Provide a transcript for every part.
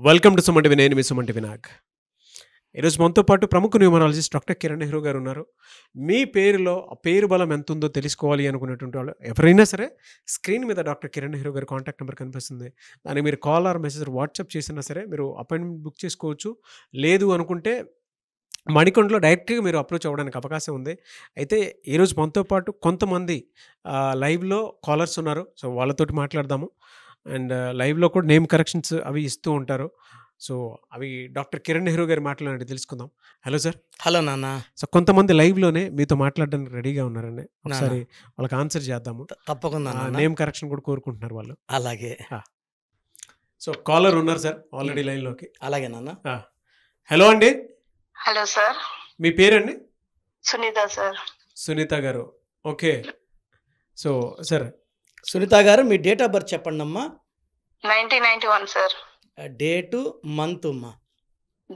Welcome to Suman TV. నేను మీ Suman TV Nag. ఈరోజు మనతో పాటు ప్రముఖ న్యూమరాలజిస్ట్ డాక్టర్ కిరణ్ నెహ్రూ గారు ఉన్నారు. మీ పేరులో ఆ పేరు బలం ఎంత ఉందో తెలుసుకోవాలి అనుకునేటువంటి వాళ్ళు ఎవరైనా సరే స్క్రీన్ మీద డాక్టర్ కిరణ్ నెహ్రూ గారి కాంటాక్ట్ నెంబర్ కనిపిస్తుంది. దానికి మీరు కాల్ ఆర్ మెసేజ్ వాట్సాప్ చేసినా సరే మీరు అపాయింట్మెంట్ బుక్ చేసుకోవచ్చు. లేదు అనుకుంటే మణికొండలో డైరెక్ట్గా మీరు అప్రోచ్ అవ్వడానికి అవకాశం ఉంది. అయితే ఈరోజు మనతో పాటు కొంతమంది లైవ్లో కాలర్స్ ఉన్నారు. సో వాళ్ళతోటి మాట్లాడదాము. అండ్ లైవ్లో కూడా నేమ్ కరెక్షన్స్ అవి ఇస్తూ ఉంటారు. సో అవి డాక్టర్ కిరణ్ నెహ్రూ గారి మాట్లాడి తెలుసుకుందాం. Hello sir. హలో నాన్న. సో కొంతమంది లైవ్లోనే మీతో మాట్లాడడానికి రెడీగా ఉన్నారండి. నాన్న, ఒకసారి వాళ్ళకి ఆన్సర్ చేద్దాము. తప్పకుండా నాన్న. నేమ్ కరెక్షన్ కూడా కోరుకుంటున్నారు వాళ్ళు. అలాగే సో కాలర్ ఉన్నారు సార్ ఆల్రెడీ లైన్లోకి. అలాగే నాన్న. హలో అండి. Hello sir. మీ పేరండి? సునీత సార్. సునీత గారు. ఓకే. సో సార్ సునీత గారు మీ డేట్ ఆఫ్ బర్త్ చెప్పండి అమ్మా. 1991 సార్. డేటు మంత్ అమ్మా.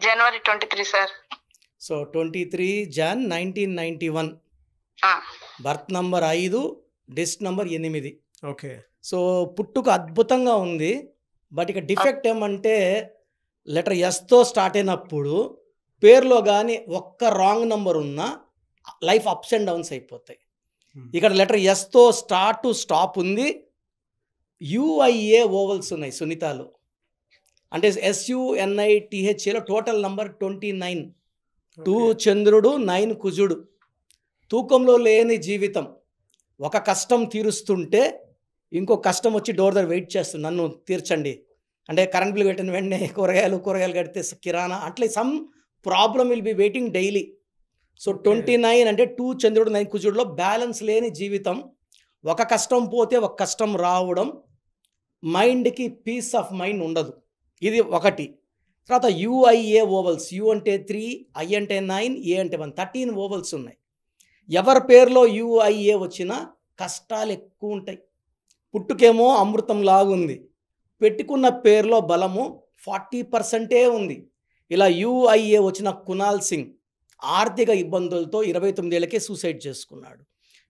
జనవరి 23 సార్. So 23 Jan 1991. ఆ, బర్త్ నంబర్ 5, డిస్ట్ నంబర్ 8. ఓకే. సో పుట్టుక అద్భుతంగా ఉంది. బట్ ఇక డిఫెక్ట్ ఏమంటే లెటర్ ఎస్తో స్టార్ట్ అయినప్పుడు పేరులో కానీ ఒక్క రాంగ్ నంబర్ ఉన్నా లైఫ్ అప్స్ అండ్ డౌన్స్ అయిపోతాయి. ఇక్కడ లెటర్ ఎస్తో స్టార్ట్ టు స్టాప్ ఉంది. యుఐఏ ఓవల్స్ ఉన్నాయి సునీతాలో. అంటే SUNITHAలో టోటల్ నంబర్ 29. 2 చంద్రుడు, 9 కుజుడు. తూకంలో లేని జీవితం. ఒక కష్టం తీరుస్తుంటే ఇంకో కష్టం వచ్చి డోర్ దగ్గర వెయిట్ చేస్తుంది, నన్ను తీర్చండి అంటే. కరెంట్ బిల్ పెట్టిన వెంటనే కూరగాయలు కడితే కిరాణా అట్లా some problem will be waiting daily. So 29 అంటే 2 చంద్రుడు 9 కుజుడులో బ్యాలెన్స్ లేని జీవితం. ఒక కష్టం పోతే ఒక కష్టం రావడం, మైండ్కి పీస్ ఆఫ్ మైండ్ ఉండదు. ఇది ఒకటి. తర్వాత యుఐఏ ఓవల్స్. యు అంటే 3, ఐ అంటే 9, ఏ అంటే 1. 13 ఓవల్స్ ఉన్నాయి. ఎవరి పేరులో యుఐఏ వచ్చినా కష్టాలు ఎక్కువ ఉంటాయి. పుట్టుకేమో అమృతం లాగుంది, పెట్టుకున్న పేరులో బలము 40% ఉంది. ఇలా యుఐఏ వచ్చిన కునాల్ సింగ్ ఆర్థిక ఇబ్బందులతో 29 ఏళ్ళకే సూసైడ్ చేసుకున్నాడు.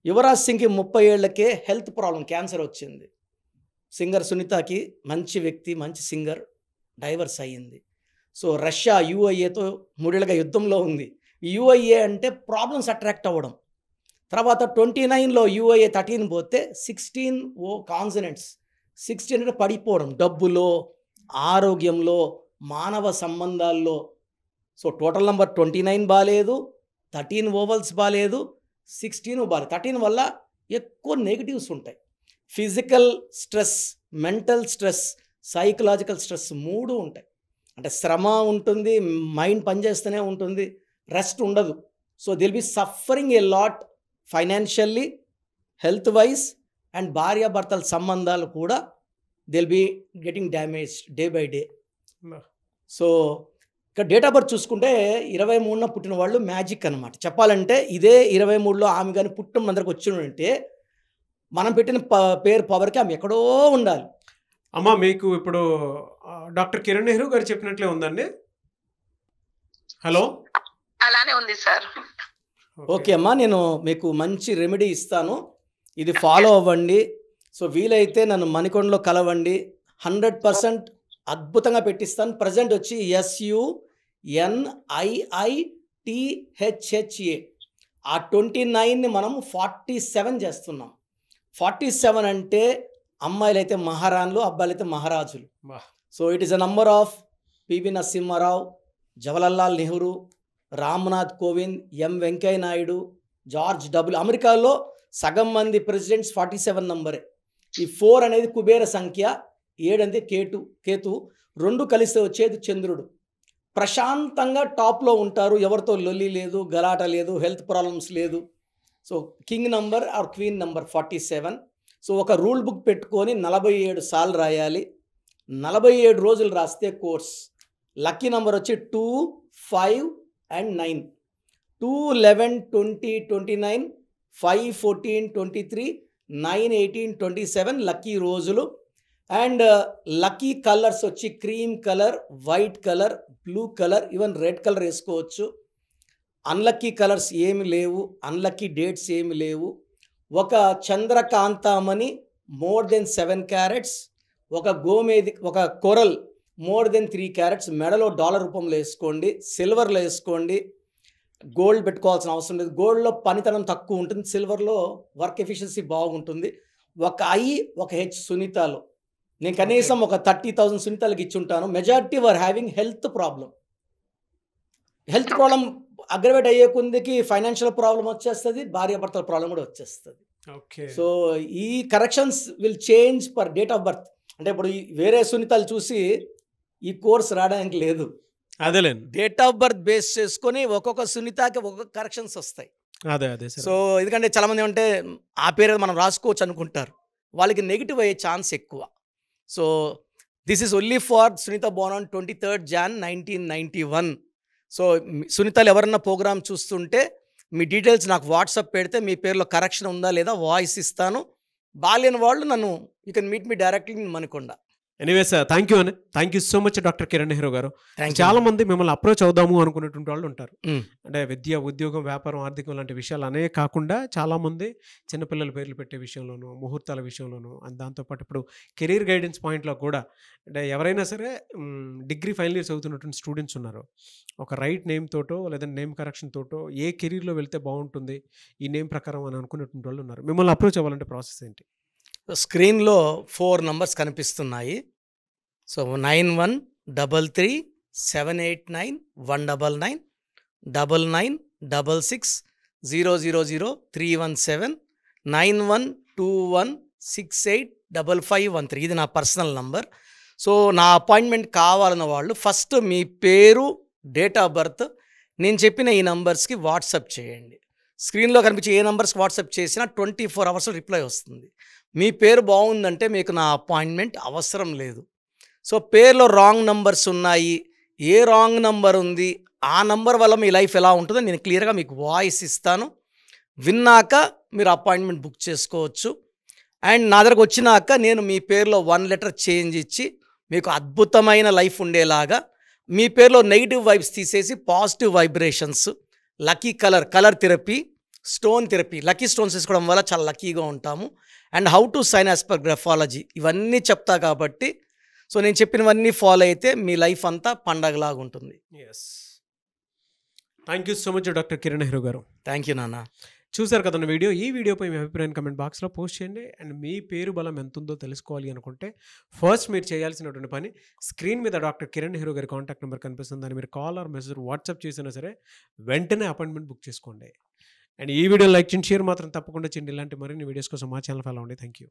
యువరాజ్ సింగ్కి 30 ఏళ్ళకే హెల్త్ ప్రాబ్లం, క్యాన్సర్ వచ్చింది. సింగర్ సునీతకి మంచి వ్యక్తి, మంచి సింగర్, డైవర్స్ అయ్యింది. సో రష్యా యుఐఏతో 3 ఏళ్ళగా యుద్ధంలో ఉంది. యుఐఏ అంటే ప్రాబ్లమ్స్ అట్రాక్ట్ అవ్వడం. తర్వాత 29లో యుఐఏ 13 పోతే 16 కాన్సనెంట్స్. 16 అంటే పడిపోవడం, డబ్బులో, ఆరోగ్యంలో, మానవ సంబంధాల్లో. సో టోటల్ నెంబర్ 29 బాలేదు, 13 ఓవల్స్ బాలేదు, 16 బాలేదు. 13 వల్ల ఎక్కువ నెగిటివ్స్ ఉంటాయి. Physical stress, mental stress, psychological stress 3 ఉంటాయి. అంటే శ్రమ ఉంటుంది, మైండ్ పనిచేస్తూనే ఉంటుంది, రెస్ట్ ఉండదు. So they'll be suffering a lot financially, health wise, and భార్యాభర్తల సంబంధాలు కూడా they'll be getting damage day by day. So ఇక్కడ డేట్ ఆఫ్ బర్త్ చూసుకుంటే 23న పుట్టిన వాళ్ళు మ్యాజిక్ అనమాట. చెప్పాలంటే ఇదే 23లో ఆమె కానీ పుట్టం అందరికి వచ్చిందంటే మనం పెట్టిన పేరు పవర్కి ఆమె ఎక్కడో ఉండాలి. అమ్మా మీకు ఇప్పుడు డాక్టర్ కిరణ్ నెహ్రూ గారు చెప్పినట్లే ఉందండి. హలో. అలానే ఉంది సార్. ఓకే అమ్మా, నేను మీకు మంచి రెమెడీ ఇస్తాను, ఇది ఫాలో అవ్వండి. సో వీలైతే నన్ను మణికొండలో కలవండి, 100% అద్భుతంగా పెట్టిస్తాను. ప్రజెంట్ వచ్చి SUNIITHHA. ఆ 29ని మనం 47 చేస్తున్నాం. 47 అంటే అమ్మాయిలు అయితే మహారాణులు, అబ్బాయిలు అయితే మహారాజులు. So it is a number of PV Narasimha Rao, Jawaharlal Nehru, Ramnath Kovind, M Venkaiah Naidu, George W. అమెరికాలో సగం మంది ప్రెసిడెంట్స్ 47 నంబరే. ఈ 4 అనేది కుబేర సంఖ్య, 7 అంటే కేతు, 2 కలిస్తే వచ్చేది చంద్రుడు. ప్రశాంతంగా టాప్లో ఉంటారు, ఎవరితో లొల్లి లేదు, గలాట లేదు, హెల్త్ ప్రాబ్లమ్స్ లేదు. So king number or queen number 47. So ఒక రూల్ బుక్ పెట్టుకొని 47 సార్లు రాయాలి. 47 రోజులు రాస్తే కోర్స్. లక్కీ నంబర్ వచ్చి 2, 5 and 9. 2, 11, 20, 29, 5, 14, 23, 9, 18, 27 లక్కీ రోజులు. అండ్ లక్కీ కలర్స్ వచ్చి cream colour, white colour, blue colour, even red colour వేసుకోవచ్చు. అన్లక్కీ కలర్స్ ఏమి లేవు, అన్లక్కీ డేట్స్ ఏమి లేవు. ఒక చంద్రకాంతామణి మోర్ దెన్ 7 క్యారెట్స్, ఒక గోమేది, ఒక కొరల్ మోర్ దెన్ 3 క్యారెట్స్ మెడలో డాలర్ రూపంలో వేసుకోండి, సిల్వర్లో వేసుకోండి. గోల్డ్ పెట్టుకోవాల్సిన అవసరం లేదు. గోల్డ్లో పనితనం తక్కువ ఉంటుంది, సిల్వర్లో వర్క్ ఎఫిషియన్సీ బాగుంటుంది. ఒక ఐ ఒక హెచ్ సునీతలో నేను కనీసం ఒక 30,000 సునీతలకు ఇచ్చుంటాను. Majority were having health problem. Health problem aggravate అయ్యే కొందికి ఫైనాన్షియల్ ప్రాబ్లం వచ్చేస్తుంది, భార్యాభర్తల ప్రాబ్లం కూడా వచ్చేస్తుంది. ఓకే. సో ఈ corrections will change per date of birth. అంటే ఇప్పుడు వేరే సునీతలు చూసి ఈ కోర్స్ రావడానికి లేదు. అదేలేండి. డేట్ ఆఫ్ బర్త్ బేస్ చేసుకొని ఒక్కొక్క సునీతకి ఒక్కొక్క కరెక్షన్స్ వస్తాయి. అదే సో ఎందుకంటే చాలామంది ఏమంటే ఆ పేరు మనం రాసుకోవచ్చు అనుకుంటారు, వాళ్ళకి నెగిటివ్ అయ్యే ఛాన్స్ ఎక్కువ. So this is only for Sunita born on 23rd Jan 1991. సో సునీతలు ఎవరన్నా ప్రోగ్రామ్ చూస్తుంటే మీ డీటెయిల్స్ నాకు వాట్సాప్ పెడితే మీ పేరులో కరెక్షన్ ఉందా లేదా వాయిస్ ఇస్తాను. బాలేని వాళ్ళు నన్ను you can meet me directly in Manikonda. Anyway sir, thank you so much doctor Kiran Nehru గారు. చాలా మంది మిమ్మల్ని అప్రోచ్ అవుదాము అనుకునేటువంటి వాళ్ళు ఉంటారు. అంటే విద్య, ఉద్యోగం, వ్యాపారం, ఆర్థికం లాంటి విషయాలు అనే కాకుండా చాలామంది చిన్నపిల్లల పేర్లు పెట్టే విషయంలోనూ, ముహూర్తాల విషయంలోనూ, దాంతోపాటు ఇప్పుడు కెరీర్ గైడెన్స్ పాయింట్లో కూడా అంటే ఎవరైనా సరే డిగ్రీ ఫైనల్ ఇయర్స్ చదువుతున్నటువంటి స్టూడెంట్స్ ఉన్నారు, ఒక రైట్ నేమ్ తోటో లేదంటే నేమ్ కరెక్షన్ తోటో ఏ కెరీర్లో వెళ్తే బాగుంటుంది ఈ నేమ్ ప్రకారం అని అనుకునేటువంటి వాళ్ళు ఉన్నారు. మిమ్మల్ని అప్రోచ్ అవ్వాలంటే ప్రాసెస్ ఏంటి? స్క్రీన్లో 4 నంబర్స్ కనిపిస్తున్నాయి. సో 9133789199 9966000317 9121685513. ఇది నా పర్సనల్ నంబర్. సో నా అపాయింట్మెంట్ కావాలన్న వాళ్ళు ఫస్ట్ మీ పేరు, డేట్ ఆఫ్ బర్త్ నేను చెప్పిన ఈ నంబర్స్కి వాట్సాప్ చేయండి. స్క్రీన్లో కనిపించే ఏ నంబర్స్కి వాట్సాప్ చేసినా 24 hours రిప్లై వస్తుంది. మీ పేరు బాగుందంటే మీకు నా అపాయింట్మెంట్ అవసరం లేదు. సో పేరులో రాంగ్ నంబర్స్ ఉన్నాయి, ఏ రాంగ్ నంబర్ ఉంది, ఆ నంబర్ వల్ల మీ లైఫ్ ఎలా ఉంటుందో నేను క్లియర్గా మీకు వాయిస్ ఇస్తాను. విన్నాక మీరు అపాయింట్మెంట్ బుక్ చేసుకోవచ్చు. అండ్ నా దగ్గరకు వచ్చినాక నేను మీ పేరులో 1 letter చేంజ్ ఇచ్చి మీకు అద్భుతమైన లైఫ్ ఉండేలాగా మీ పేరులో నెగిటివ్ వైబ్స్ తీసేసి positive vibrations, lucky colour therapy, stone therapy, lucky stones వేసుకోవడం వల్ల చాలా లక్కీగా ఉంటాము. And how to sign as per graphology ఇవన్నీ చెప్తా కాబట్టి సో నేను చెప్పినవన్నీ ఫాలో అయితే మీ లైఫ్ అంతా పండగలాగా ఉంటుంది. Yes, thank you so much doctor Kiran Nehru గారు. థ్యాంక్ యూ నాన్న. చూసారు కదన్న వీడియో. ఈ వీడియోపై మీ అభిప్రాయం కమెంట్ బాక్స్లో పోస్ట్ చేయండి. అండ్ మీ పేరు బలం ఎంత ఉందో తెలుసుకోవాలి అనుకుంటే ఫస్ట్ మీరు చేయాల్సినటువంటి పని స్క్రీన్ మీద డాక్టర్ కిరణ్ నెహ్రూ గారి కాంటాక్ట్ నెంబర్ కనిపిస్తుంది, దాన్ని మీరు కాల్ ఆర్ మెసేజ్ వాట్సాప్ చేసినా సరే వెంటనే అపాయింట్మెంట్ బుక్ చేసుకోండి. అండ్ ఈ వీడియో లైక్ చేయండి, షేర్ మాత్రం తప్పకుండా చేయండి. ఇలాంటి మరిన్ని వీడియోస్ కోసం మా ఛానల్ ఫాలో అవ్వండి. Thank you.